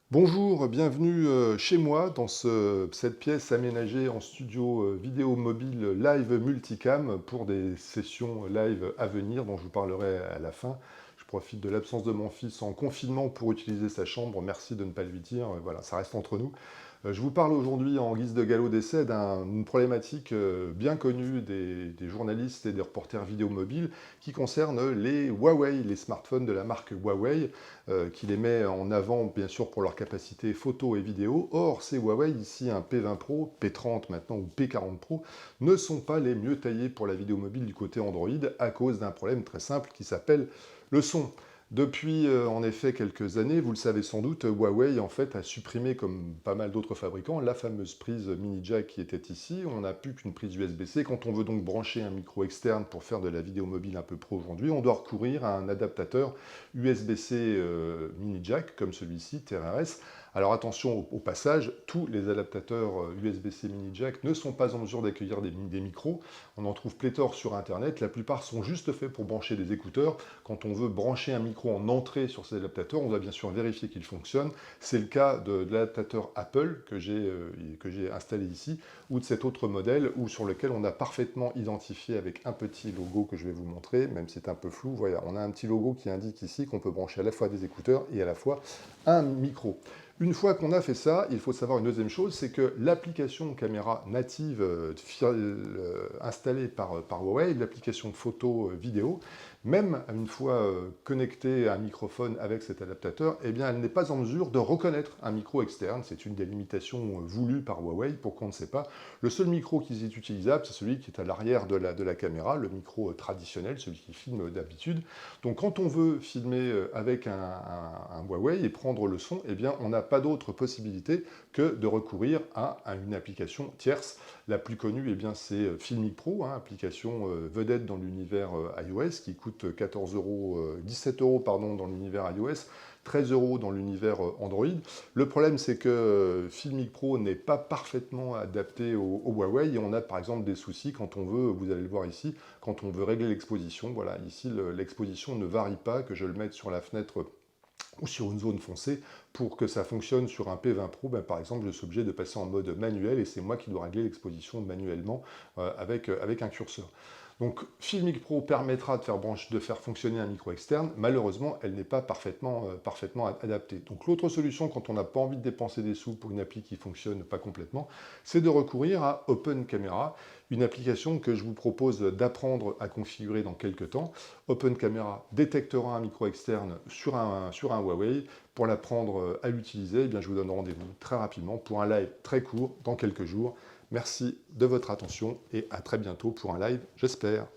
Bonjour, bienvenue chez moi dans cette pièce aménagée en studio vidéo mobile live multicam pour des sessions live à venir dont je vous parlerai à la fin. Je profite de l'absence de mon fils en confinement pour utiliser sa chambre. Merci de ne pas lui dire. Voilà, ça reste entre nous. Je vous parle aujourd'hui en guise de galop d'essai d'une problématique bien connue des journalistes et des reporters vidéo mobiles qui concerne les Huawei, les smartphones de la marque Huawei, qui les met en avant bien sûr pour leur capacité photo et vidéo. Or, ces Huawei, ici un P20 Pro, P30 maintenant ou P40 Pro, ne sont pas les mieux taillés pour la vidéo mobile du côté Android à cause d'un problème très simple qui s'appelle le son. Depuis en effet quelques années, vous le savez sans doute, Huawei en fait a supprimé, comme pas mal d'autres fabricants, la fameuse prise mini jack qui était ici. On n'a plus qu'une prise USB-C. Quand on veut donc brancher un micro externe pour faire de la vidéo mobile un peu pro aujourd'hui, on doit recourir à un adaptateur USB-C mini jack comme celui-ci, TRS. Alors attention au passage, tous les adaptateurs USB-C mini jack ne sont pas en mesure d'accueillir des micros. On en trouve pléthore sur Internet. La plupart sont juste faits pour brancher des écouteurs. Quand on veut brancher un micro en entrée sur ces adaptateurs, on doit bien sûr vérifier qu'il fonctionne. C'est le cas de l'adaptateur Apple que j'ai installé ici, ou de cet autre modèle sur lequel on a parfaitement identifié avec un petit logo que je vais vous montrer, même si c'est un peu flou. Voilà, on a un petit logo qui indique ici qu'on peut brancher à la fois des écouteurs et à la fois un micro. Une fois qu'on a fait ça, il faut savoir une deuxième chose, c'est que l'application caméra native installée par Huawei, l'application photo vidéo, même une fois connectée à un microphone avec cet adaptateur, eh bien, elle n'est pas en mesure de reconnaître un micro externe. C'est une des limitations voulues par Huawei, pour qu'on ne sait pas. Le seul micro qui est utilisable, c'est celui qui est à l'arrière de la caméra, le micro traditionnel, celui qui filme d'habitude. Donc quand on veut filmer avec un Huawei et prendre le son, eh bien, on n'a pas d'autre possibilité que de recourir à une application tierce. La plus connue, eh bien, c'est Filmic Pro, application vedette dans l'univers iOS, qui coûte 14 euros, 17 euros pardon, dans l'univers iOS, 13 euros dans l'univers Android. Le problème, c'est que Filmic Pro n'est pas parfaitement adapté au Huawei et on a par exemple des soucis quand on veut, vous allez le voir ici, quand on veut régler l'exposition. Voilà, ici l'exposition ne varie pas, que je le mette sur la fenêtre ou sur une zone foncée. Pour que ça fonctionne sur un P20 Pro, ben, par exemple, je suis obligé de passer en mode manuel et c'est moi qui dois régler l'exposition manuellement avec un curseur. Donc Filmic Pro permettra de faire fonctionner un micro externe. Malheureusement, elle n'est pas parfaitement adaptée. Donc l'autre solution, quand on n'a pas envie de dépenser des sous pour une appli qui ne fonctionne pas complètement, c'est de recourir à Open Camera, une application que je vous propose d'apprendre à configurer dans quelques temps. Open Camera détectera un micro externe sur un Huawei. Pour l'apprendre à l'utiliser, eh bien, je vous donne rendez-vous très rapidement pour un live très court dans quelques jours. Merci de votre attention et à très bientôt pour un live, j'espère.